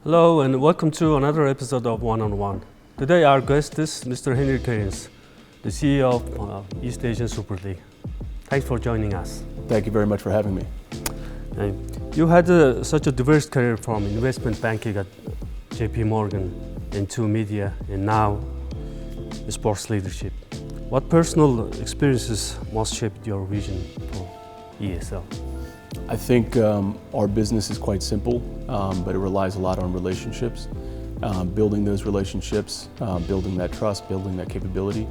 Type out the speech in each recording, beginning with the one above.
Hello and welcome to another episode of One on One. Today our guest is Mr. Henry Кейрнс, the CEO of East Asian Super League. Thanks for joining us. Thank you very much for having me. You had such a diverse career from investment banking at JP Morgan into media and now sports leadership. What personal experiences most shaped your vision for ESL? I think our business is quite simple, but it relies a lot on relationships. Building those relationships, building that trust, building that capability.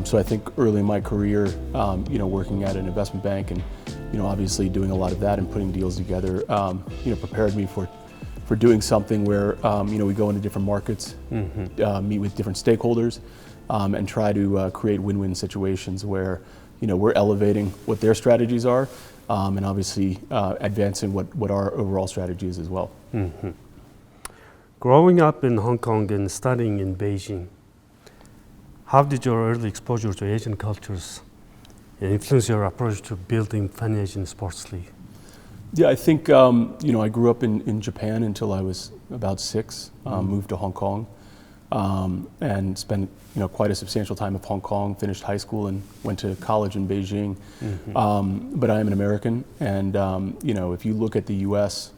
So I think early in my career, working at an investment bank and obviously doing a lot of that and putting deals together, prepared me for doing something where we go into different markets, meet with different stakeholders, and try to create win-win situations where we're elevating what their strategies are, and obviously advancing what our overall strategy is as well. Mm-hmm. Growing up in Hong Kong and studying in Beijing, how did your early exposure to Asian cultures influence your approach to building Pan-Asian Sports League? Yeah, I think I grew up in Japan until I was about 6. Moved to Hong Kong, and spent quite a substantial time of Hong Kong. Finished high school and went to college in Beijing. But I am an American, and if you look at the U.S.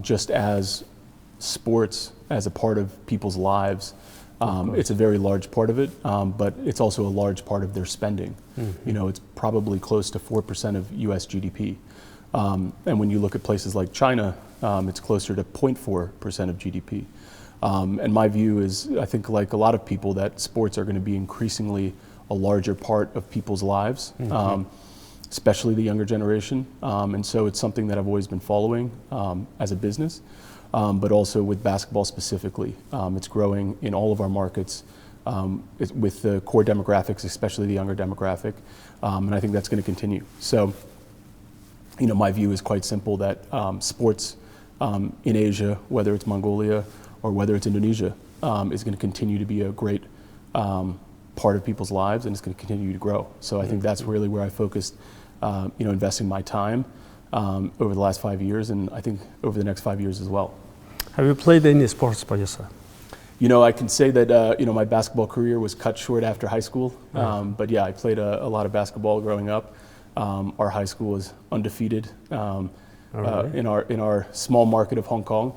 Just as sports as a part of people's lives, it's a very large part of it, but it's also a large part of their spending. It's probably close to 4% of U.S. GDP. And when you look at places like China, it's closer to 0.4% of GDP. And my view is, I think like a lot of people, that sports are going to be increasingly a larger part of people's lives, especially the younger generation. And so it's something that I've always been following as a business, but also with basketball specifically. It's growing in all of our markets with the core demographics, especially the younger demographic. And I think that's going to continue. So, my view is quite simple, that sports in Asia, whether it's Mongolia or whether it's Indonesia, is going to continue to be a great part of people's lives, and it's going to continue to grow. So I think that's really where I focused, investing my time over the last 5 years, and I think over the next 5 years as well. Have you played any sports by yourself? I can say that my basketball career was cut short after high school, but yeah, I played a lot of basketball growing up. Our high school was undefeated. In our small market of Hong Kong,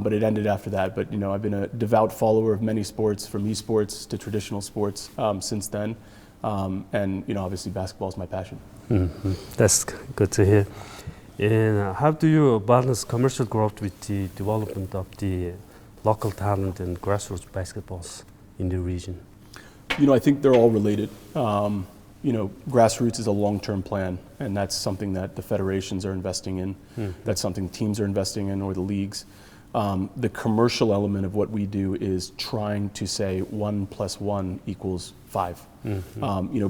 but it ended after that. But I've been a devout follower of many sports, from esports to traditional sports since then, and obviously basketball is my passion. That's good to hear. And how do you balance commercial growth with the development of the local talent and grassroots basketballs in the region? I think they're all related. Grassroots is a long-term plan, and that's something that the federations are investing in. That's something teams are investing in, or the leagues. The commercial element of what we do is trying to say 1 + 1 = 5.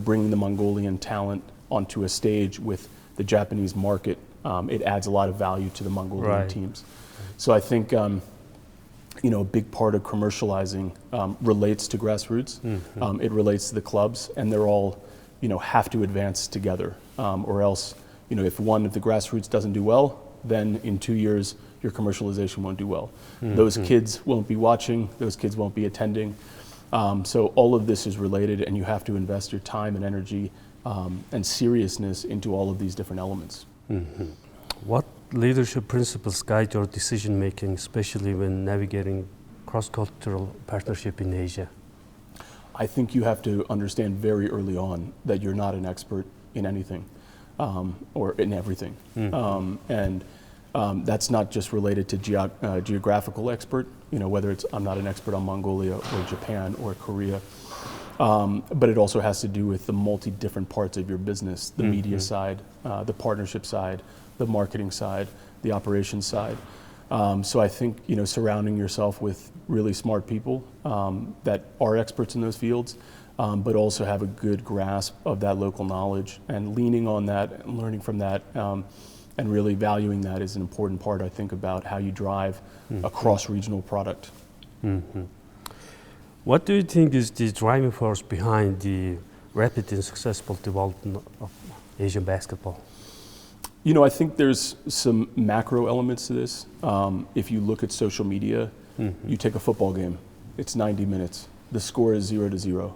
Bringing the Mongolian talent onto a stage with the Japanese market, it adds a lot of value to the Mongolian teams. So I think a big part of commercializing relates to grassroots. It relates to the clubs, and they're all have to advance together, or else, if one of the grassroots doesn't do well, then in 2 years, your commercialization won't do well. Those kids won't be watching, those kids won't be attending. So all of this is related, and you have to invest your time and energy and seriousness into all of these different elements. What leadership principles guide your decision making, especially when navigating cross-cultural partnership in Asia? I think you have to understand very early on that you're not an expert in anything, or in everything. And that's not just related to geographical expert, whether it's I'm not an expert on Mongolia or Japan or Korea, but it also has to do with the different parts of your business, the media side, the partnership side, the marketing side, the operations side. So I think, surrounding yourself with really smart people that are experts in those fields, but also have a good grasp of that local knowledge, and leaning on that and learning from that And really valuing that is an important part, I think, about how you drive a cross-regional product. What do you think is the driving force behind the rapid and successful development of Asian basketball? You know, I think there's some macro elements to this. If you look at social media, you take a football game, it's 90 minutes. The score is 0-0.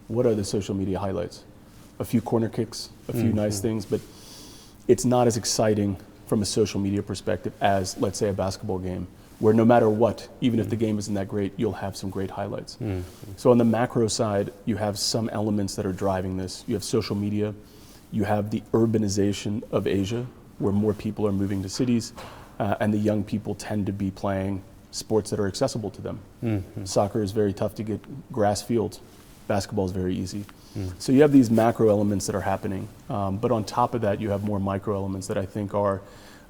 What are the social media highlights? A few corner kicks, a few nice things, but it's not as exciting from a social media perspective as, let's say, a basketball game, where no matter what, even if the game isn't that great, you'll have some great highlights. So on the macro side, you have some elements that are driving this. You have social media, you have the urbanization of Asia, where more people are moving to cities, and the young people tend to be playing sports that are accessible to them. Soccer is very tough to get grass fields. Basketball is very easy. So you have these macro elements that are happening, but on top of that, you have more micro elements that I think are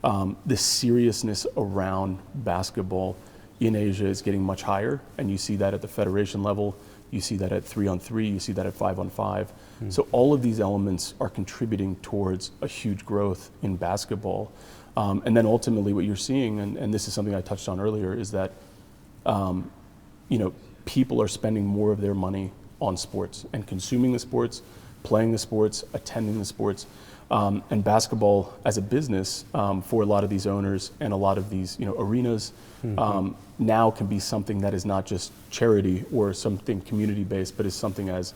the seriousness around basketball in Asia is getting much higher, and you see that at the federation level, you see that at 3-on-3, you see that at 5-on-5. So all of these elements are contributing towards a huge growth in basketball. And then ultimately what you're seeing, and this is something I touched on earlier, is that people are spending more of their money on sports and consuming the sports, playing the sports, attending the sports. And basketball as a business for a lot of these owners and a lot of these arenas now can be something that is not just charity or something community-based, but is something as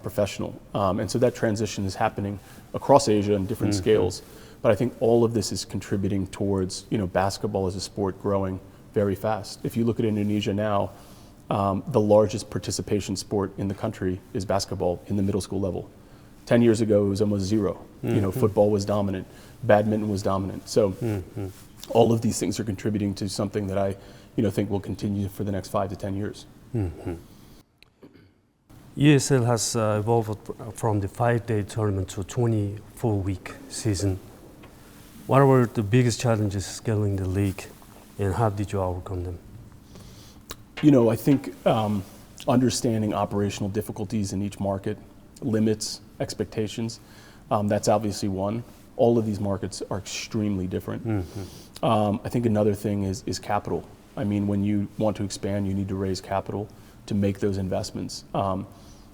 professional. And so that transition is happening across Asia in different scales. But I think all of this is contributing towards basketball as a sport growing very fast. If you look at Indonesia now, the largest participation sport in the country is basketball in the middle school level. 10 years ago, it was almost zero. Football was dominant, badminton was dominant. So all of these things are contributing to something that I think will continue for the next 5 to 10 years. ESL has evolved from the 5-day tournament to a 24-week season. What were the biggest challenges scaling the league, and how did you overcome them? I think understanding operational difficulties in each market, limits, expectations, that's obviously one. All of these markets are extremely different. I think another thing is capital. I mean, when you want to expand, you need to raise capital to make those investments.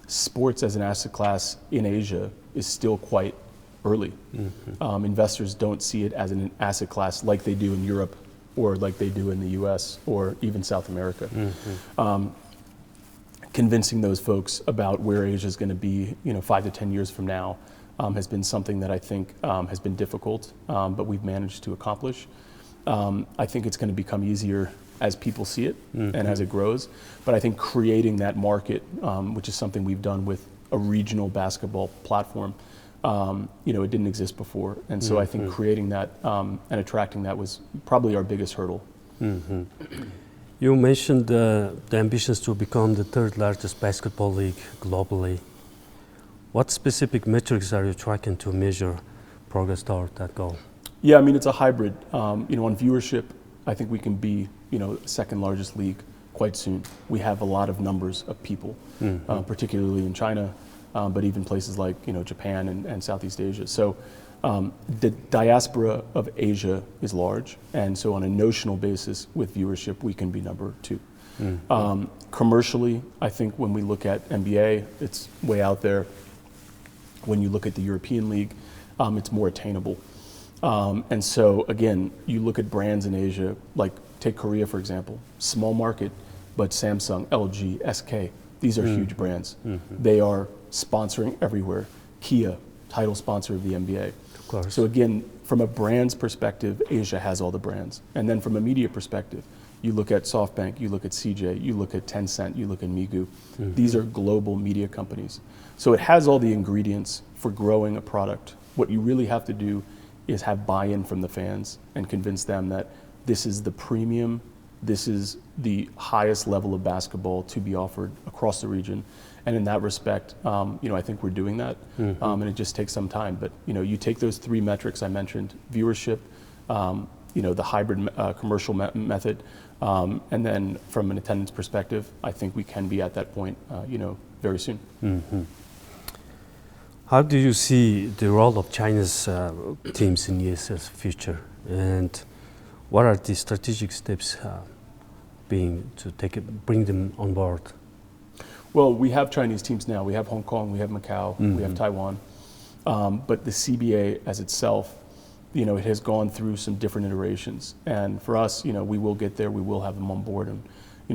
Sports as an asset class in Asia is still quite early. Investors don't see it as an asset class like they do in Europe or like they do in the US or even South America. Convincing those folks about where Asia is going to be 5 to 10 years from now has been something that I think has been difficult, but we've managed to accomplish. I think it's going to become easier as people see it and as it grows, but I think creating that market, which is something we've done with a regional basketball platform, it didn't exist before, and so I think creating that and attracting that was probably our biggest hurdle. You mentioned the ambitions to become the third largest basketball league globally. What specific metrics are you tracking to measure progress toward that goal? Yeah, I mean, it's a hybrid. On viewership, I think we can be, second largest league quite soon. We have a lot of numbers of people, particularly in China, but even places like, Japan and Southeast Asia. So the diaspora of Asia is large, and so on a notional basis with viewership, we can be number 2. Commercially, I think when we look at NBA, it's way out there. When you look at the European League, it's more attainable. And so again, you look at brands in Asia, like take Korea, for example, small market, but Samsung, LG, SK, these are huge brands. They are sponsoring everywhere. Kia, title sponsor of the NBA. Of course. So again, from a brand's perspective, Asia has all the brands. And then from a media perspective, you look at SoftBank, you look at CJ, you look at Tencent, you look at Migu. These are global media companies. So it has all the ingredients for growing a product. What you really have to do is have buy-in from the fans and convince them that this is the premium, this is the highest level of basketball to be offered across the region. And in that respect, I think we're doing that, and it just takes some time. But you take those 3 metrics I mentioned: viewership, the hybrid commercial method, and then from an attendance perspective, I think we can be at that point, very soon. How do you see the role of China's teams in ESL's future, and what are the strategic steps being to bring them on board? Well, we have Chinese teams now. We have Hong Kong, we have Macau, we have Taiwan, but the CBA as itself, it has gone through some different iterations. And for us, we will get there. We will have them on board, and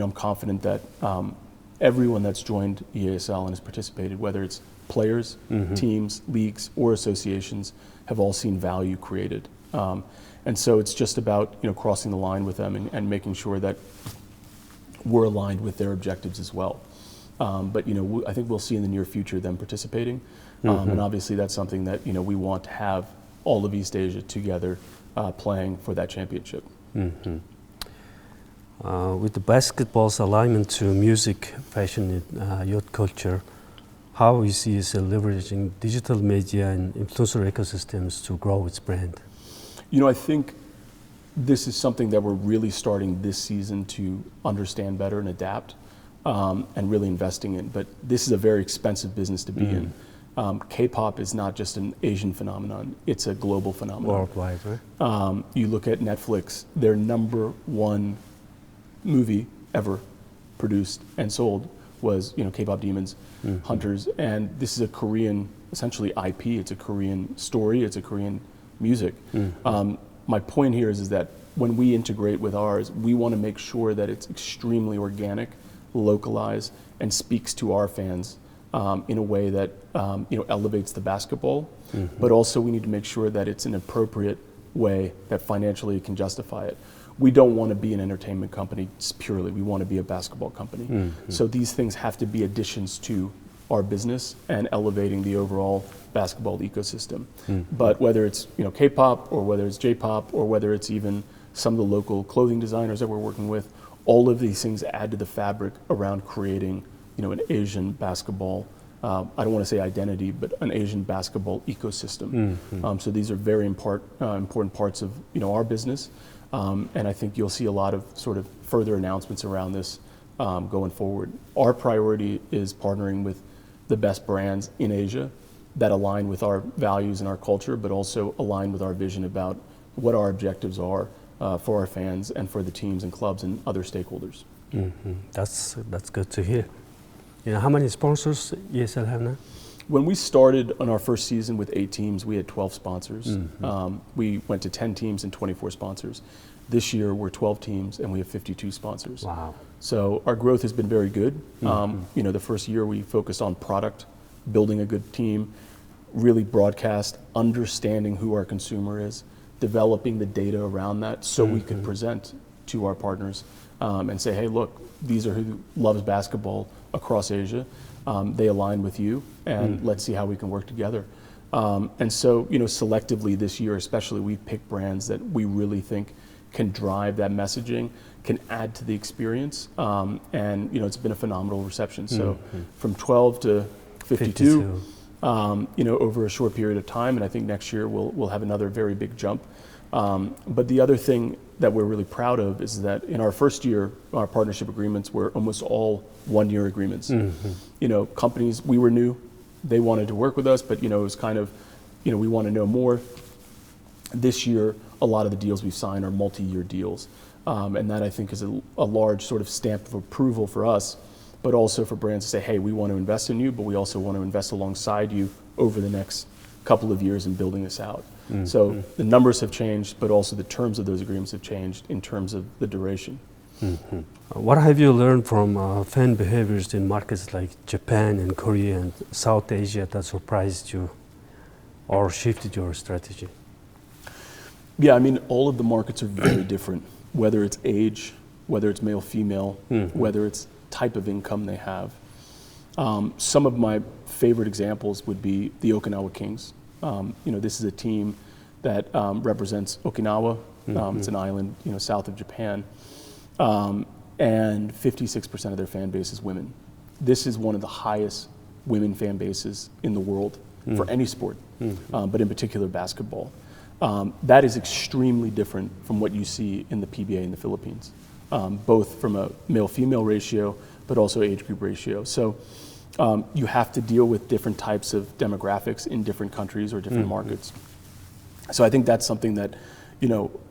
I'm confident that everyone that's joined EASL and has participated, whether it's players, teams, leagues, or associations, have all seen value created. And so it's just about crossing the line with them and making sure that we're aligned with their objectives as well. But I think we'll see in the near future them participating, and obviously that's something that we want to have all of East Asia together playing for that championship. With the basketball's alignment to music, fashion, and youth culture, how is ESL leveraging digital media and influencer ecosystems to grow its brand? I think this is something that we're really starting this season to understand better and adapt, and really investing in. But this is a very expensive business to be in. K-pop is not just an Asian phenomenon, it's a global phenomenon. Worldwide, right? You look at Netflix, their #1 movie ever produced and sold was K-pop Demons Hunters, and this is a Korean, essentially IP, it's a Korean story, it's a Korean music. My point here is that when we integrate with ours, we want to make sure that it's extremely organic, localized, and speaks to our fans in a way that elevates the basketball, but also we need to make sure that it's an appropriate way that financially can justify it. We don't want to be an entertainment company purely, we want to be a basketball company. So these things have to be additions to our business and elevating the overall basketball ecosystem. But whether it's K-pop, or whether it's J-pop, or whether it's even some of the local clothing designers that we're working with, all of these things add to the fabric around creating an Asian basketball, I don't want to say identity, but an Asian basketball ecosystem. So these are very important parts of our business, and I think you'll see a lot of sort of further announcements around this going forward. Our priority is partnering with the best brands in Asia that align with our values and our culture, but also align with our vision about what our objectives are for our fans and for the teams and clubs and other stakeholders. That's good to hear. How many sponsors ESL have now? When we started on our first season with 8 teams, we had 12 sponsors. We went to 10 teams and 24 sponsors. This year we're 12 teams and we have 52 sponsors. Wow. So our growth has been very good. The first year we focused on product, building a good team, really broadcast, understanding who our consumer is, developing the data around that so we could present to our partners and say, hey, look, these are who loves basketball across Asia. They align with you, and let's see how we can work together. And so, selectively this year especially, we've picked brands that we really think can drive that messaging, can add to the experience, and it's been a phenomenal reception. So from 12 to 52. Over a short period of time, and I think next year we'll have another very big jump. But the other thing that we're really proud of is that in our first year, our partnership agreements were almost all one-year agreements. Companies, we were new, they wanted to work with us, but it was kind of, we want to know more. This year, a lot of the deals we've signed are multi-year deals, and that I think is a large sort of stamp of approval for us, but also for brands to say, hey, we want to invest in you, but we also want to invest alongside you over the next couple of years in building this out. So the numbers have changed, but also the terms of those agreements have changed in terms of the duration. What have you learned from fan behaviors in markets like Japan and Korea and South Asia that surprised you or shifted your strategy? Yeah, I mean, all of the markets are very different, whether it's age, whether it's male, female, whether it's type of income they have. Some of my favorite examples would be the Okinawa Kings. This is a team that represents Okinawa. It's an island, south of Japan, and 56% of their fan base is women. This is one of the highest women fan bases in the world for any sport, but in particular basketball. That is extremely different from what you see in the PBA in the Philippines, both from a male-female ratio, but also age group ratio. So you have to deal with different types of demographics in different countries or different markets. So I think that's something that,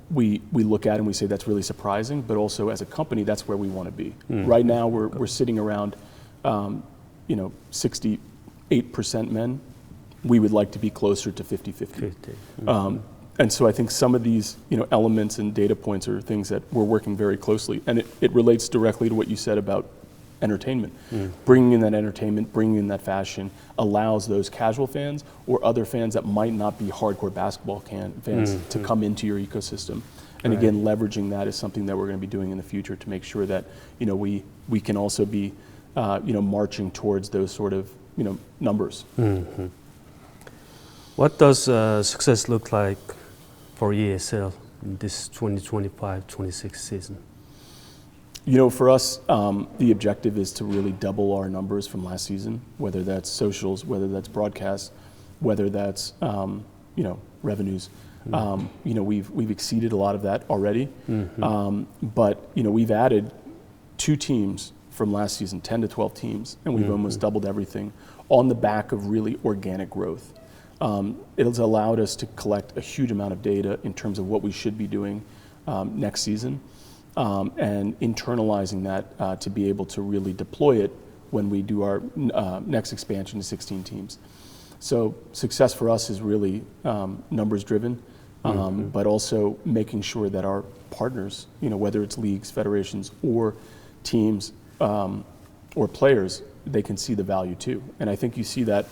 we look at and we say that's really surprising, but also as a company, that's where we want to be. Right now, we're sitting around, 68% men. We would like to be closer to 50-50. And so I think some of these, elements and data points are things that we're working very closely, and it relates directly to what you said about entertainment. Bringing in that entertainment, bringing in that fashion allows those casual fans or other fans that might not be hardcore basketball fans to come into your ecosystem. And again, leveraging that is something that we're going to be doing in the future to make sure that we can also be marching towards those sort of numbers. What does success look like for ESL in this 2025-26 season? For us, the objective is to really double our numbers from last season, whether that's socials, whether that's broadcast, whether that's, revenues. We've exceeded a lot of that already. But, we've added 2 teams from last season, 10 to 12 teams, and we've almost doubled everything on the back of really organic growth. It has allowed us to collect a huge amount of data in terms of what we should be doing next season. And internalizing that to be able to really deploy it when we do our next expansion to 16 teams. So success for us is really numbers driven, but also making sure that our partners, whether it's leagues, federations, or teams or players, they can see the value too. And I think you see that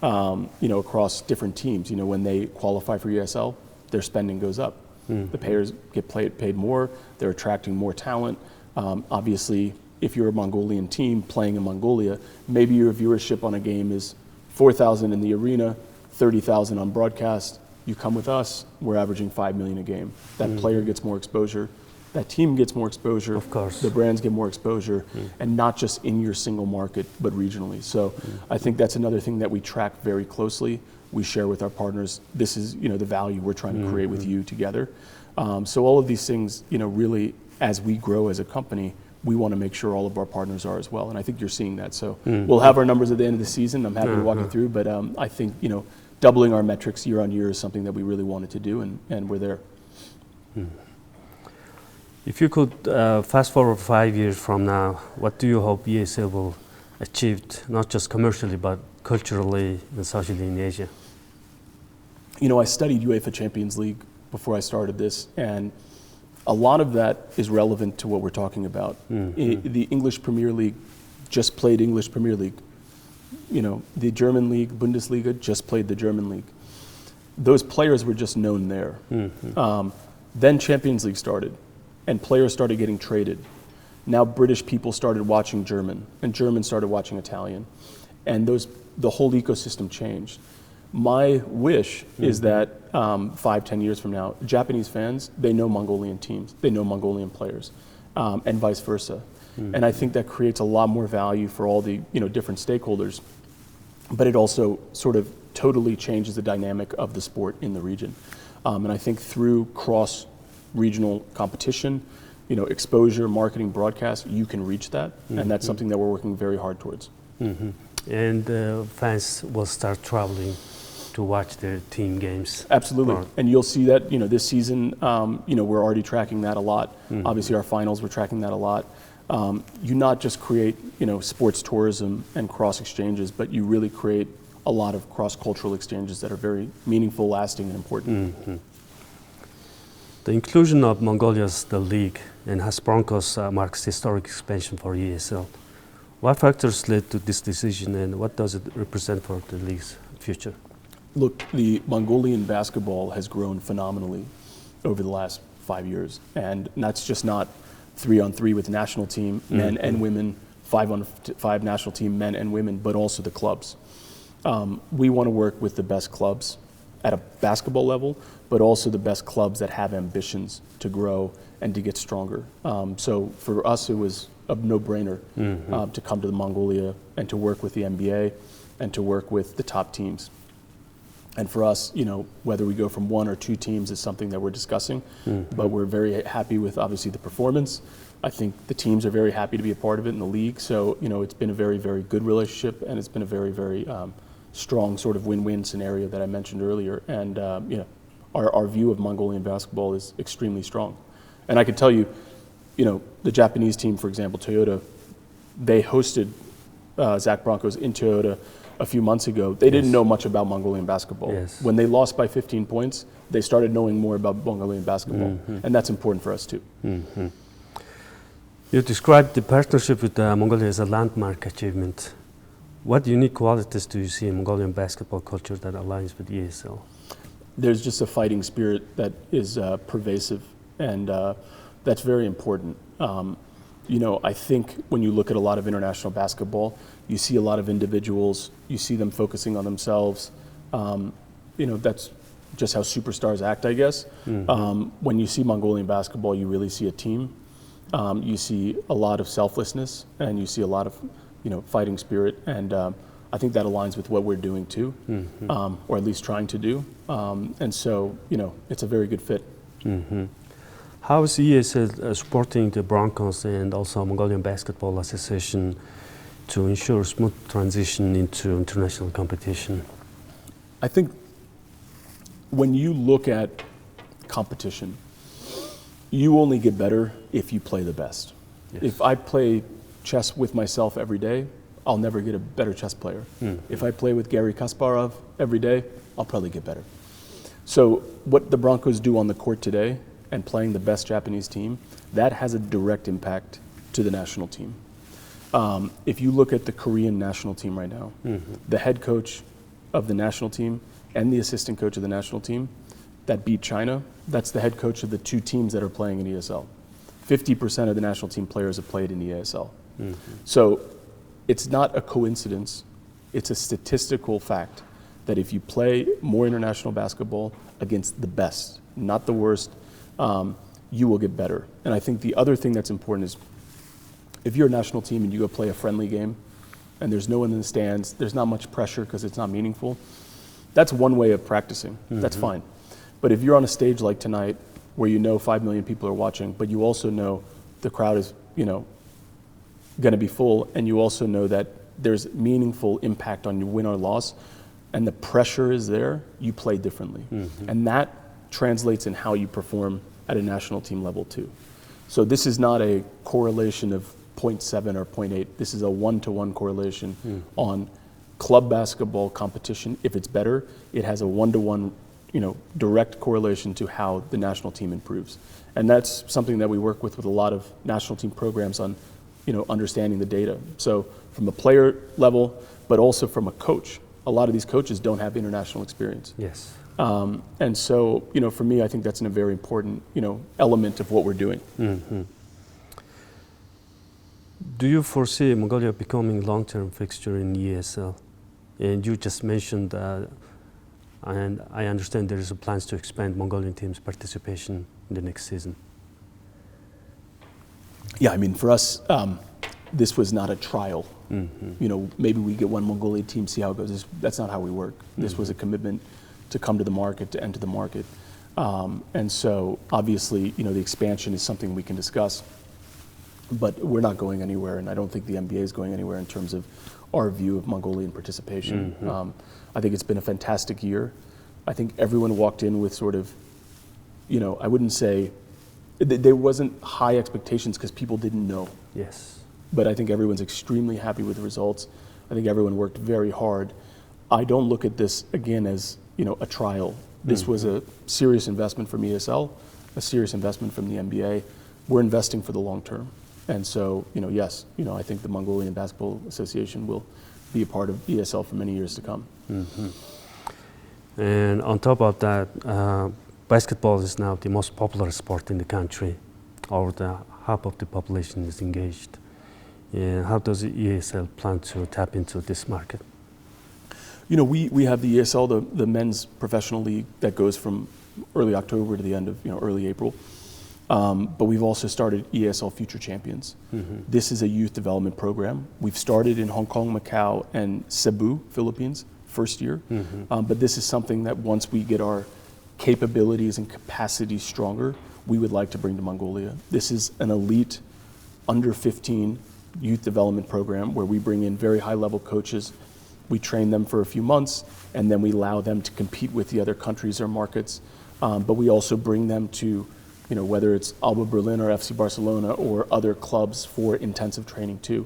across different teams. When they qualify for ESL, their spending goes up. The players get paid more, they're attracting more talent. Obviously, if you're a Mongolian team playing in Mongolia, maybe your viewership on a game is 4,000 in the arena, 30,000 on broadcast. You come with us, we're averaging 5 million a game. That player gets more exposure, that team gets more exposure, of course. The brands get more exposure, and not just in your single market, but regionally. So I think that's another thing that we track very closely. We share with our partners, this is the value we're trying to create with you together. So all of these things, really, as we grow as a company, we want to make sure all of our partners are as well. And I think you're seeing that. So we'll have our numbers at the end of the season. I'm happy to walk you through, but I think, doubling our metrics year on year is something that we really wanted to do, and we're there. If you could fast forward 5 years from now, what do you hope ESL will achieve, not just commercially, but culturally and socially in Asia? I studied UEFA Champions League before I started this, and a lot of that is relevant to what we're talking about. The English Premier League just played English Premier League. The German League, Bundesliga, just played the German League. Those players were just known there. Then Champions League started, and players started getting traded. Now British people started watching German, and Germans started watching Italian, and the whole ecosystem changed. My wish is that 5-10 years from now, Japanese fans, they know Mongolian teams, they know Mongolian players, and vice versa. And I think that creates a lot more value for all the different stakeholders, but it also sort of totally changes the dynamic of the sport in the region. And I think through cross-regional competition, exposure, marketing, broadcast, you can reach that, and that's something that we're working very hard towards. And fans will start traveling to watch their team games. Absolutely, and you'll see that this season. We're already tracking that a lot. Obviously, our finals, we're tracking that a lot. You not just create sports tourism and cross exchanges, but you really create a lot of cross-cultural exchanges that are very meaningful, lasting, and important. The inclusion of Mongolia's the league and Has Broncos marks historic expansion for ESL. What factors led to this decision, and what does it represent for the league's future? Look, the Mongolian basketball has grown phenomenally over the last 5 years, and that's just not 3-on-3 with the national team, men and women, 5-on-5 national team, men and women, but also the clubs. We want to work with the best clubs at a basketball level, but also the best clubs that have ambitions to grow and to get stronger. So for us, it was a no-brainer to come to Mongolia and to work with the NBA and to work with the top teams. And for us, whether we go from 1 or 2 teams is something that we're discussing, but we're very happy with obviously the performance. I think the teams are very happy to be a part of it in the league. So, it's been a very, very good relationship, and it's been a very, very strong sort of win-win scenario that I mentioned earlier. And, our view of Mongolian basketball is extremely strong. And I can tell you, the Japanese team, for example, Toyota, they hosted Zach Broncos in Toyota a few months ago. They didn't know much about Mongolian basketball. Yes. When they lost by 15 points, they started knowing more about Mongolian basketball. And that's important for us too. You described the partnership with Mongolia as a landmark achievement. What unique qualities do you see in Mongolian basketball culture that aligns with ESL? There's just a fighting spirit that is pervasive, and that's very important. I think when you look at a lot of international basketball, you see a lot of individuals, you see them focusing on themselves. That's just how superstars act, I guess. When you see Mongolian basketball, you really see a team. You see a lot of selflessness, and you see a lot of, fighting spirit, and I think that aligns with what we're doing too, or at least trying to do. And so, it's a very good fit. How is ESL supporting the Broncos and also Mongolian Basketball Association to ensure smooth transition into international competition? I think when you look at competition, you only get better if you play the best. Yes. If I play chess with myself every day, I'll never get a better chess player. If I play with Garry Kasparov every day, I'll probably get better. So what the Broncos do on the court today and playing the best Japanese team, that has a direct impact to the national team. If you look at the Korean national team right now, the head coach of the national team and the assistant coach of the national team that beat China, that's the head coach of the 2 teams that are playing in ESL. 50% of the national team players have played in the ESL. So it's not a coincidence, it's a statistical fact that if you play more international basketball against the best, not the worst, you will get better. And I think the other thing that's important is if you're a national team and you go play a friendly game and there's no one in the stands, there's not much pressure because it's not meaningful, that's one way of practicing. That's fine. But if you're on a stage like tonight where 5 million people are watching, but you also know the crowd is, going to be full, and you also know that there's meaningful impact on your win or loss, and the pressure is there, you play differently. And that translates in how you perform at a national team level too. So this is not a correlation of 0.7 or 0.8. This is a 1-to-1 correlation on club basketball competition. If it's better, it has a 1-to-1, direct correlation to how the national team improves. And that's something that we work with a lot of national team programs on, understanding the data. So from a player level, but also from a coach. A lot of these coaches don't have international experience. Yes. And so, for me, I think that's a very important, element of what we're doing. Do you foresee Mongolia becoming long-term fixture in ESL? And you just mentioned, and I understand there is a plans to expand Mongolian team's participation in the next season. Yeah, I mean, for us, this was not a trial. Maybe we get one Mongolian team, see how it goes. That's not how we work. This was a commitment to come to the market, to enter the market. And so obviously, the expansion is something we can discuss, but we're not going anywhere, and I don't think the NBA is going anywhere in terms of our view of Mongolian participation. I think it's been a fantastic year. I think everyone walked in with sort of, I wouldn't say, there wasn't high expectations because people didn't know. Yes. But I think everyone's extremely happy with the results. I think everyone worked very hard. I don't look at this, again, as, a trial. This was a serious investment from ESL, a serious investment from the NBA. We're investing for the long term. And so, yes, I think the Mongolian Basketball Association will be a part of ESL for many years to come. And on top of that, basketball is now the most popular sport in the country. Over half of the population is engaged. And how does the ESL plan to tap into this market? We have the ESL, the men's professional league that goes from early October to the end of early April. But we've also started ESL Future Champions. This is a youth development program. We've started in Hong Kong, Macau, and Cebu, Philippines, first year. But this is something that once we get our capabilities and capacities stronger, we would like to bring to Mongolia. This is an elite under 15 youth development program where we bring in very high level coaches. We train them for a few months and then we allow them to compete with the other countries or markets. But we also bring them to, whether it's Alba Berlin or FC Barcelona or other clubs for intensive training too.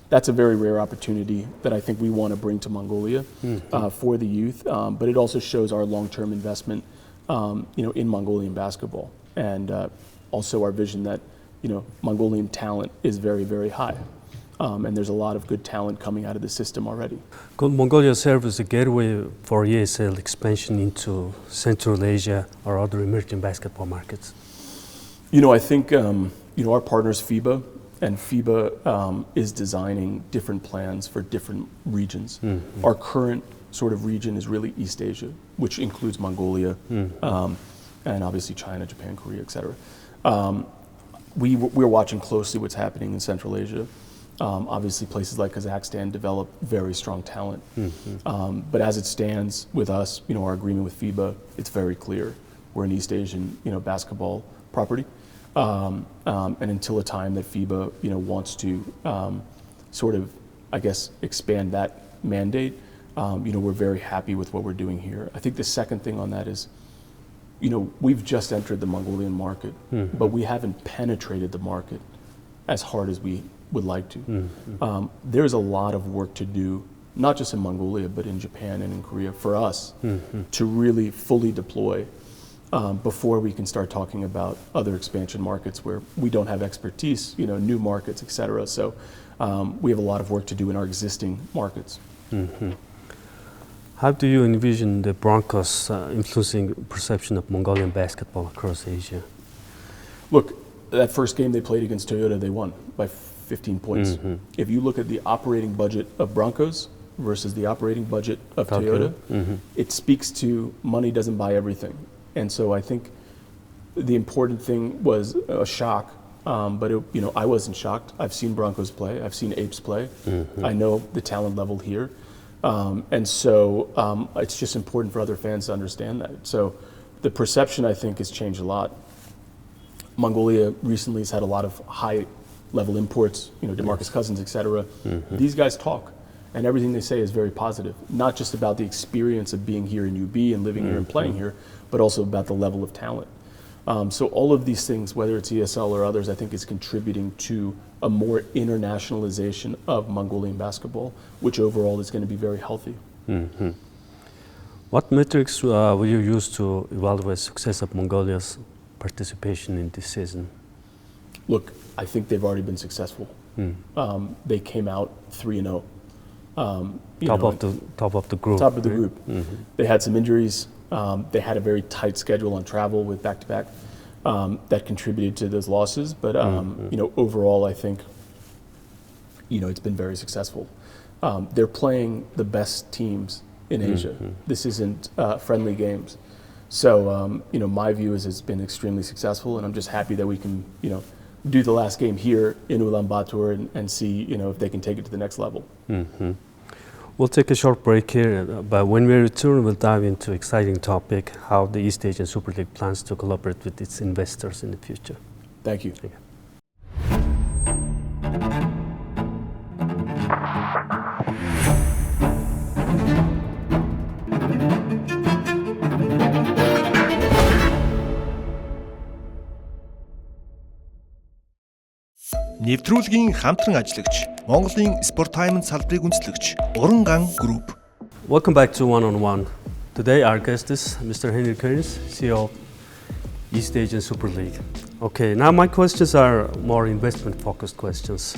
That's a very rare opportunity that I think we want to bring to Mongolia for the youth. But it also shows our long-term investment, in Mongolian basketball, and also our vision that, Mongolian talent is very, very high. And there's a lot of good talent coming out of the system already. Could Mongolia serve as a gateway for ESL expansion into Central Asia or other emerging basketball markets? I think, our partners FIBA, and FIBA is designing different plans for different regions. Our current sort of region is really East Asia, which includes Mongolia, and obviously China, Japan, Korea, etc. We're watching closely what's happening in Central Asia. Obviously places like Kazakhstan develop very strong talent. But as it stands with us, our agreement with FIBA, it's very clear. We're an East Asian, basketball property. And until a time that FIBA, wants to sort of, expand that mandate, we're very happy with what we're doing here. I think the second thing on that is, we've just entered the Mongolian market, but we haven't penetrated the market as hard as we would like to. There's a lot of work to do, not just in Mongolia, but in Japan and in Korea for us to really fully deploy before we can start talking about other expansion markets where we don't have expertise, new markets, etc. So we have a lot of work to do in our existing markets. How do you envision the Broncos influencing perception of Mongolian basketball across Asia? Look, that first game they played against Toyota, they won by 15 points. If you look at the operating budget of Broncos versus the operating budget of Toyota, it speaks to money doesn't buy everything. And so I think the important thing was a shock, but I wasn't shocked. I've seen Broncos play. I've seen Apes play. I know the talent level here. And so it's just important for other fans to understand that. So the perception, I think, has changed a lot. Mongolia recently has had a lot of high-level imports, DeMarcus Cousins, etc. These guys talk, and everything they say is very positive, not just about the experience of being here in UB and living here and playing here, but also about the level of talent. So all of these things, whether it's ESL or others, I think is contributing to a more internationalization of Mongolian basketball, which overall is going to be very healthy. What metrics will you use to evaluate success of Mongolia's participation in this season? Look, I think they've already been successful. They came out 3-0. Top of the group. Top of the group. They had some injuries. They had a very tight schedule on travel with back-to-back that contributed to those losses. But overall, I think it's been very successful. They're playing the best teams in Asia. This isn't friendly games. So my view is it's been extremely successful, and I'm just happy that we can do the last game here in Ulaanbaatar and see if they can take it to the next level. We'll take a short break here, but when we return, we'll dive into exciting topic, how the East Asian Super League plans to collaborate with its investors in the future. Thank you. Нэвтрүүлгийн хамтран ажиллагч, Монголын спортаймын салбарыг үндэслэгч, Уранган Group. Welcome back to One on One. Today our guest is Mr. Hенry Кейрнс, CEO of East Asian Super League. Okay, now my questions are more investment-focused questions.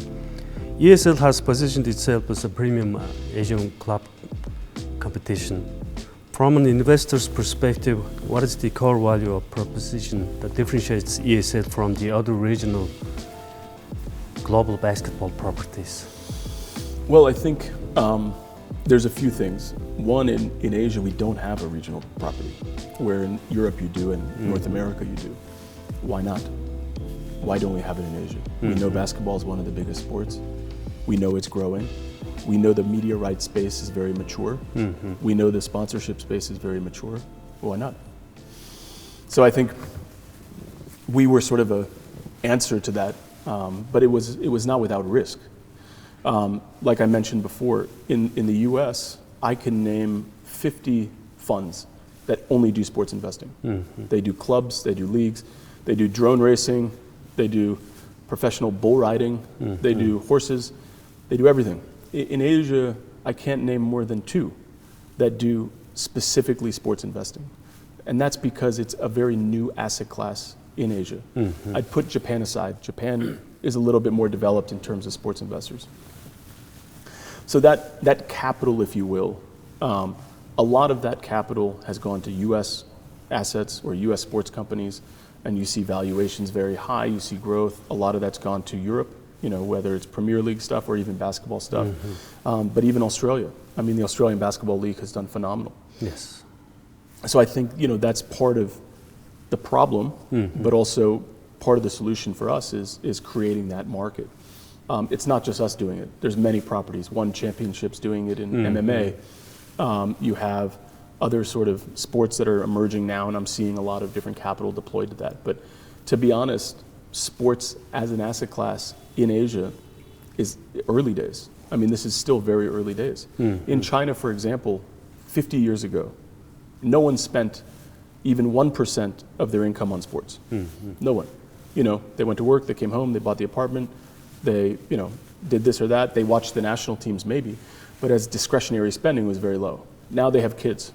ESL has positioned itself as a premium Asian club competition. From an investor's perspective, what is the core value of proposition that differentiates ESL from the other regional global basketball properties? Well, I think there's a few things. One, in Asia, we don't have a regional property, where in Europe you do and North America you do. Why not? Why don't we have it in Asia? We know basketball is one of the biggest sports. We know it's growing. We know the media rights space is very mature. We know the sponsorship space is very mature. Why not? So I think we were sort of a answer to that, but it was not without risk. Like I mentioned before, in the US, I can name 50 funds that only do sports investing. They do clubs, they do leagues, they do drone racing, they do professional bull riding, they do horses, they do everything. In Asia, I can't name more than 2 that do specifically sports investing. And that's because it's a very new asset class in Asia. I'd put Japan aside. Japan is a little bit more developed in terms of sports investors. So that capital, if you will, a lot of that capital has gone to US assets or US sports companies, and you see valuations very high, you see growth. A lot of that's gone to Europe, whether it's Premier League stuff or even basketball stuff, but even Australia. I mean, the Australian Basketball League has done phenomenal. Yes. So I think, that's part of the problem, but also part of the solution for us is creating that market. It's not just us doing it. There's many properties. One Championship's doing it in MMA. You have other sort of sports that are emerging now, and I'm seeing a lot of different capital deployed to that. But to be honest, sports as an asset class in Asia is early days. I mean, this is still very early days. In China, for example, 50 years ago, no one spent even 1% of their income on sports. No one. They went to work, they came home, they bought the apartment, they, did this or that. They watched the national teams maybe, but as discretionary spending was very low. Now they have kids.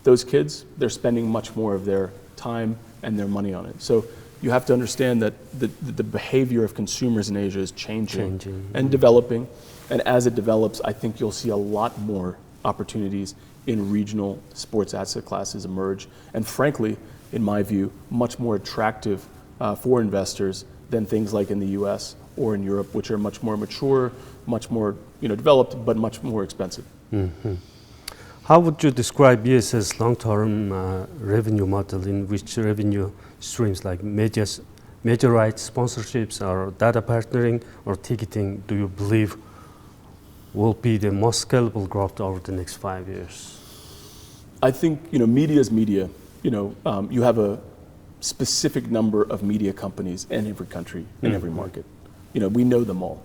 Those kids, they're spending much more of their time and their money on it. So you have to understand that the behavior of consumers in Asia is changing and developing. And as it develops, I think you'll see a lot more opportunities in regional sports asset classes emerge. And frankly, in my view, much more attractive for investors than things like in the US or in Europe, which are much more mature, much more developed, but much more expensive. How would you describe ES's long-term revenue model, in which revenue streams like media rights, sponsorships, or data partnering, or ticketing, do you believe will be the most scalable growth over the next 5 years? I think media is media. You have a specific number of media companies in every country, in every market. We know them all.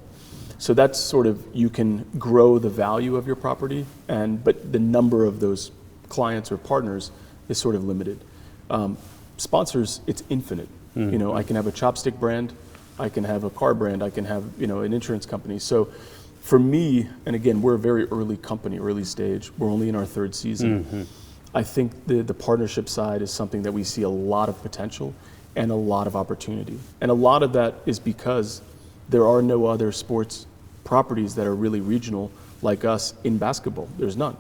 So that's sort of, you can grow the value of your property, but the number of those clients or partners is sort of limited. Sponsors, it's infinite. I can have a chopstick brand, I can have a car brand, I can have an insurance company. So for me, and again, we're a very early company, early stage. We're only in our 3rd season. I think the partnership side is something that we see a lot of potential and a lot of opportunity. And a lot of that is because there are no other sports properties that are really regional like us in basketball. There's none.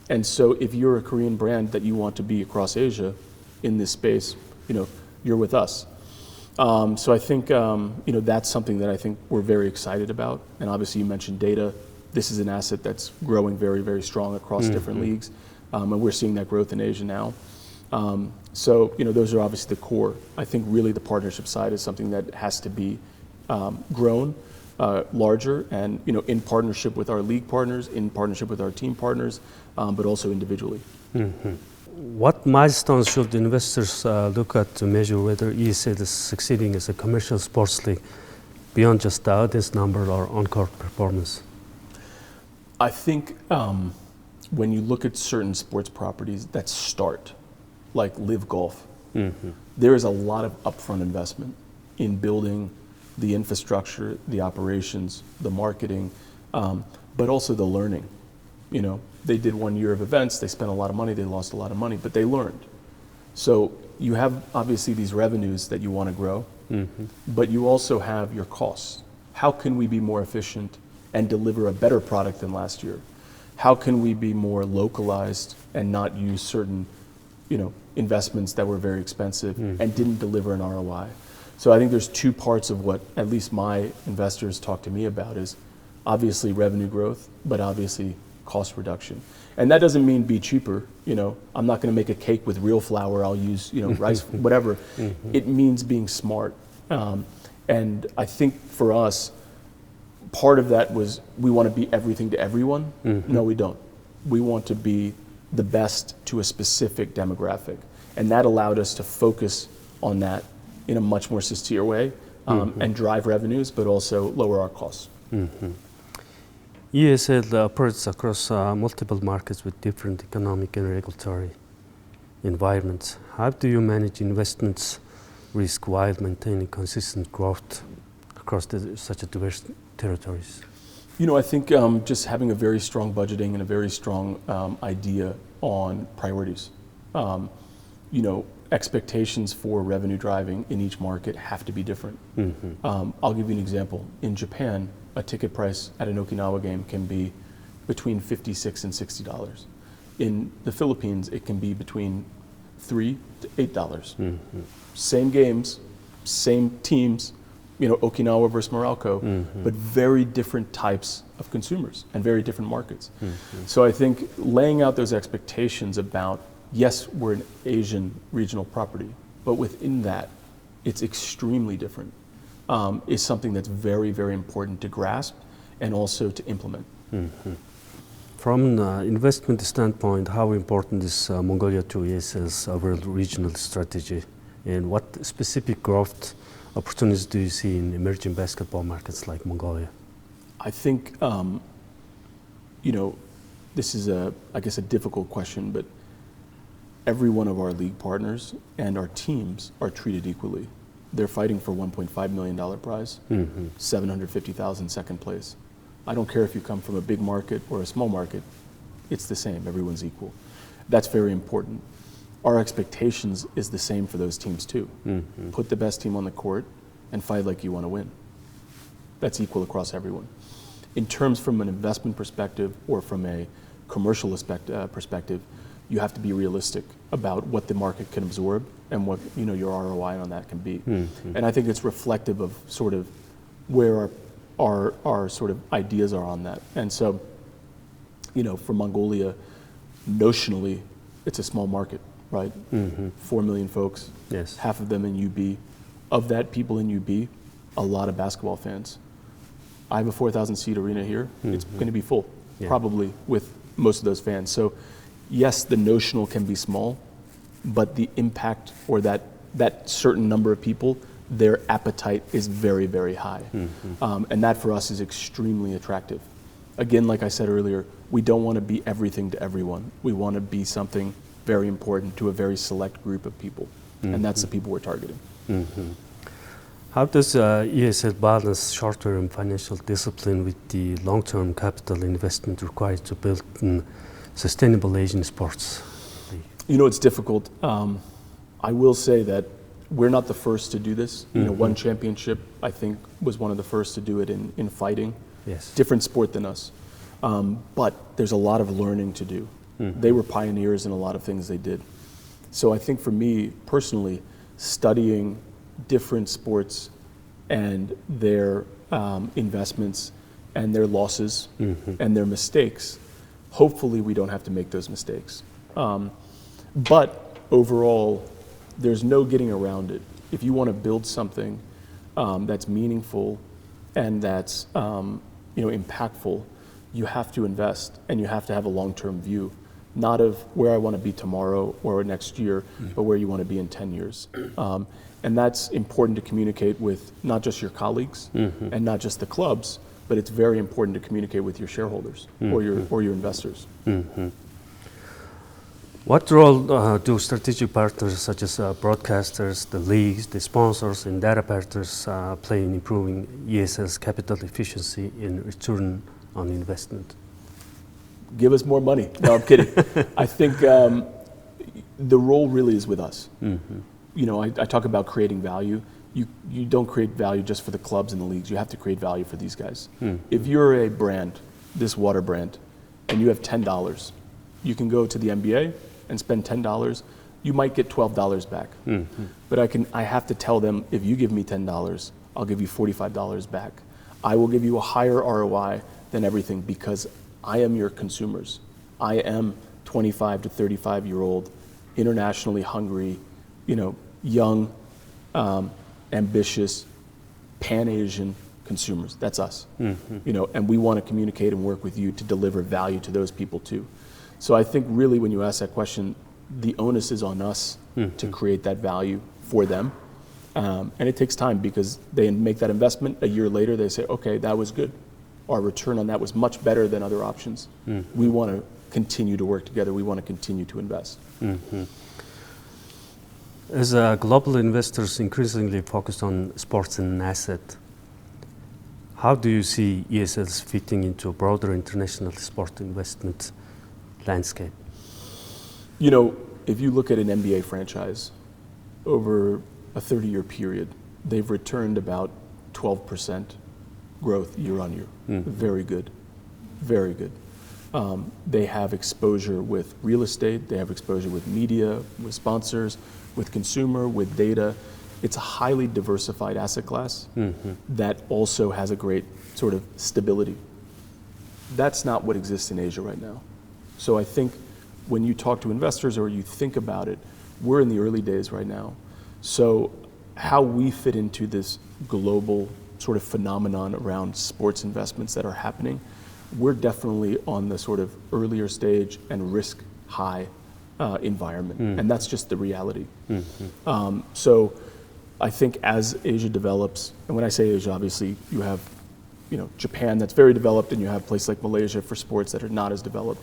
And so if you're a Korean brand that you want to be across Asia in this space, you're with us. So I think that's something that I think we're very excited about. And obviously you mentioned data. This is an asset that's growing very, very strong across different leagues. And we're seeing that growth in Asia now. So those are obviously the core. I think really the partnership side is something that has to be grown larger, and in partnership with our league partners, in partnership with our team partners, but also individually. What milestones should investors look at to measure whether ESL is succeeding as a commercial sports league beyond just the audience number or on-court performance? I think when you look at certain sports properties that start, like Live Golf, there is a lot of upfront investment in building the infrastructure, the operations, the marketing, but also the learning. They did 1 year of events, they spent a lot of money, they lost a lot of money, but they learned. So you have obviously these revenues that you want to grow, but you also have your costs. How can we be more efficient and deliver a better product than last year? How can we be more localized and not use certain investments that were very expensive and didn't deliver an ROI? So I think there's 2 parts of what at least my investors talk to me about is obviously revenue growth, but obviously cost reduction. And that doesn't mean be cheaper. I'm not going to make a cake with real flour. I'll use rice, whatever. It means being smart. And I think for us, part of that was we want to be everything to everyone. No, we don't. We want to be the best to a specific demographic. And that allowed us to focus on that in a much more sincere way and drive revenues, but also lower our costs. ESL operates across multiple markets with different economic and regulatory environments. How do you manage investments risk while maintaining consistent growth across such a diverse territories? You know, I think just having a very strong budgeting and a very strong idea on priorities. You know, expectations for revenue driving in each market have to be different. I'll give you an example. In Japan, a ticket price at an Okinawa game can be between $56 and $60. In the Philippines, it can be between $3 to $8. Same games, same teams, you know, Okinawa versus Morocco, but very different types of consumers and very different markets. So I think laying out those expectations about, yes, we're an Asian regional property, but within that, it's extremely different, is something that's very, very important to grasp and also to implement. From an investment standpoint, how important is Mongolia to ESL's overall regional strategy, and what specific growth opportunities do you see in emerging basketball markets like Mongolia? I think, you know, this is I guess a difficult question, but every one of our league partners and our teams are treated equally. They're fighting for $1.5 million prize, 750,000 second place. I don't care if you come from a big market or a small market, it's the same, everyone's equal. That's very important. Our expectations is the same for those teams too. Put the best team on the court and fight like you want to win. That's equal across everyone. In terms from an investment perspective or from a commercial perspective, you have to be realistic about what the market can absorb and what, you know, your ROI on that can be. And I think it's reflective of sort of where our sort of ideas are on that. And so, you know, for Mongolia, notionally, it's a small market, right? 4 million folks, Yes. half of them in UB. Of that, people in UB, a lot of basketball fans. I have a 4,000 seat arena here. It's going to be full, probably with most of those fans. So yes, the notional can be small, but the impact or that certain number of people, their appetite is very, very high. And that for us is extremely attractive. Again, like I said earlier, we don't want to be everything to everyone. We want to be something very important to a very select group of people. And that's the people we're targeting. How does ESL balance short-term financial discipline with the long-term capital investment required to build sustainable Asian sports? You know, it's difficult. I will say that we're not the first to do this. You know, One Championship, I think, was one of the first to do it in fighting. Yes. Different sport than us. But there's a lot of learning to do. They were pioneers in a lot of things they did. So I think for me, personally, studying different sports and their investments and their losses and their mistakes, hopefully we don't have to make those mistakes. But overall, there's no getting around it. If you want to build something that's meaningful and that's you know, impactful, you have to invest and you have to have a long-term view, not of where I want to be tomorrow or next year, but where you want to be in 10 years. And that's important to communicate with not just your colleagues and not just the clubs, but it's very important to communicate with your shareholders or your investors. What role do strategic partners such as broadcasters, the leagues, the sponsors, and data partners play in improving ESL's capital efficiency and return on investment? Give us more money. No, I'm kidding. I think the role really is with us. You know, I talk about creating value. You don't create value just for the clubs and the leagues. You have to create value for these guys. If you're a brand, this water brand, and you have $10, you can go to the NBA and spend $10. You might get $12 back. But I have to tell them, if you give me $10, I'll give you $45 back. I will give you a higher ROI than everything because I am your consumers. I am 25 to 35-year-old, internationally hungry, you know, young, ambitious, Pan-Asian consumers. That's us. You know, and we want to communicate and work with you to deliver value to those people too. So I think really when you ask that question, the onus is on us to create that value for them. And it takes time because they make that investment. A year later, they say, okay, that was good. Our return on that was much better than other options. We want to continue to work together. We want to continue to invest. As global investors increasingly focus on sports and asset, how do you see ESLs fitting into a broader international sport investment landscape? You know, if you look at an NBA franchise over a 30-year period, they've returned about 12% growth year on year. Very good, very good. They have exposure with real estate, they have exposure with media, with sponsors, with consumer, with data. It's a highly diversified asset class that also has a great sort of stability. That's not what exists in Asia right now. So I think when you talk to investors or you think about it, we're in the early days right now. So how we fit into this global sort of phenomenon around sports investments that are happening, we're definitely on the sort of earlier stage and risk high environment. And that's just the reality. So I think as Asia develops, and when I say Asia, obviously you have, you know, Japan that's very developed, and you have places like Malaysia for sports that are not as developed.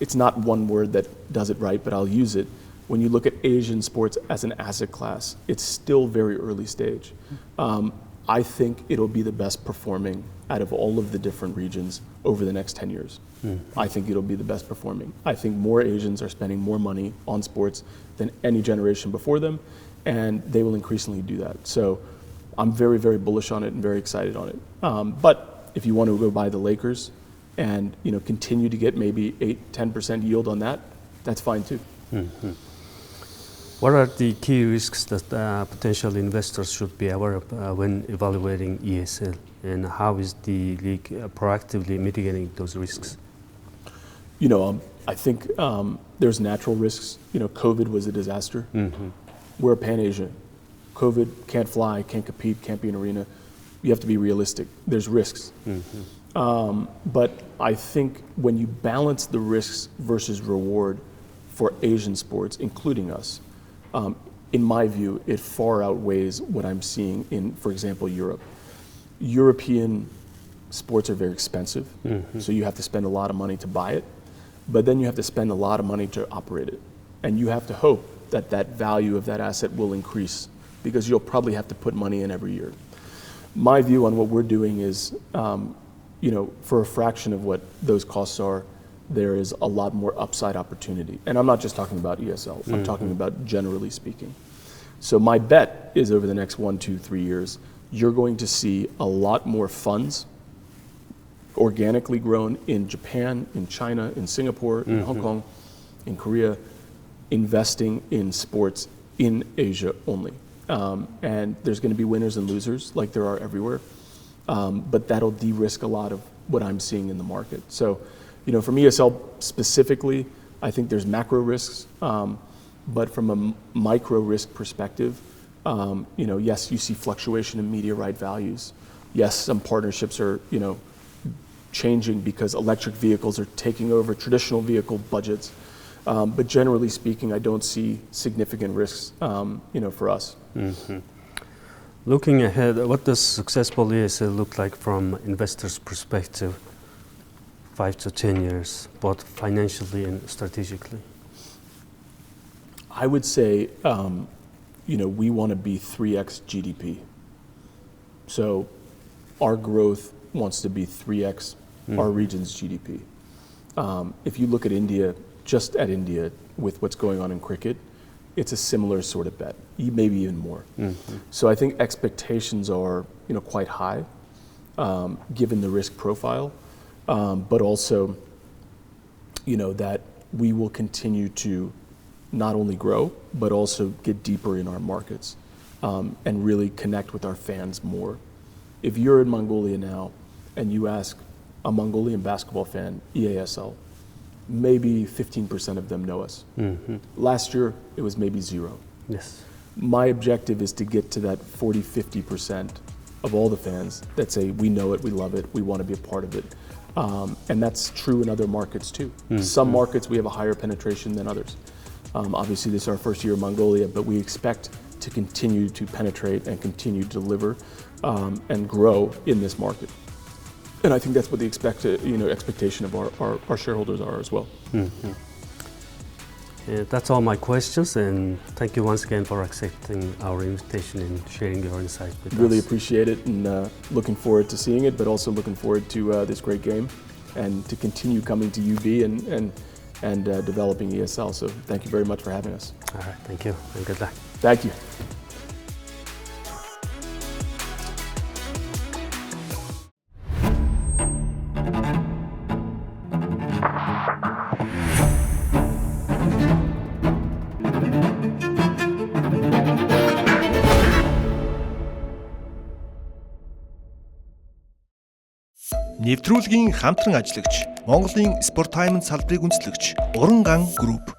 It's not one word that does it right, but I'll use it. When you look at Asian sports as an asset class, it's still very early stage. I think it'll be the best performing out of all of the different regions over the next 10 years. I think it'll be the best performing. I think more Asians are spending more money on sports than any generation before them, and they will increasingly do that. So I'm very, very bullish on it and very excited on it. But if you want to go buy the Lakers and, you know, continue to get maybe 8-10% yield on that, that's fine too. What are the key risks that potential investors should be aware of when evaluating ESL, and how is the league proactively mitigating those risks? You know, I think there's natural risks. You know, COVID was a disaster. We're Pan-Asia. COVID, can't fly, can't compete, can't be in an arena. You have to be realistic. There's risks. But I think when you balance the risks versus reward for Asian sports, including us, in my view, it far outweighs what I'm seeing in, for example, Europe. European sports are very expensive, so you have to spend a lot of money to buy it, but then you have to spend a lot of money to operate it. And you have to hope that that value of that asset will increase, because you'll probably have to put money in every year. My view on what we're doing is, you know, for a fraction of what those costs are, there is a lot more upside opportunity. And I'm not just talking about ESL, I'm talking about generally speaking. So my bet is over the next 1, 2, 3 years, you're going to see a lot more funds organically grown in Japan, in China, in Singapore, in Hong Kong, in Korea, investing in sports in Asia only. And there's going to be winners and losers like there are everywhere. But that'll de-risk a lot of what I'm seeing in the market. So, you know, from ESL specifically, I think there's macro risks, but from a micro risk perspective, you know, yes, you see fluctuation in media right values. Yes, some partnerships are, you know, changing because electric vehicles are taking over traditional vehicle budgets. But generally speaking, I don't see significant risks, you know, for us. Looking ahead, what does successful ESL look like from investors' perspective, 5 to 10 years, both financially and strategically? I would say, you know, we want to be 3x GDP. So our growth wants to be 3x our region's GDP. If you look at India, just at India, with what's going on in cricket, it's a similar sort of bet, maybe even more. So I think expectations are, you know, quite high, given the risk profile, but also, you know, that we will continue to not only grow, but also get deeper in our markets, and really connect with our fans more. If you're in Mongolia now and you ask a Mongolian basketball fan, EASL, maybe 15% of them know us. Last year, it was maybe 0. Yes. My objective is to get to that 40-50% of all the fans that say, we know it, we love it, we want to be a part of it. And that's true in other markets too. Some markets we have a higher penetration than others. Obviously this is our first year in Mongolia, but we expect to continue to penetrate and continue to deliver and grow in this market. And I think that's what the expectation of our shareholders are as well. That's all my questions, and thank you once again for accepting our invitation and sharing your insight with us. Really appreciate it, and looking forward to seeing it, but also looking forward to this great game and to continue coming to UB and developing ESL. So thank you very much for having us. All right, thank you, and good luck. Thank you. Нэвтрүүлгийн хамтран ажиллагч, Монголын спорт таймын салбарыг үндэслэгч Уран ан групп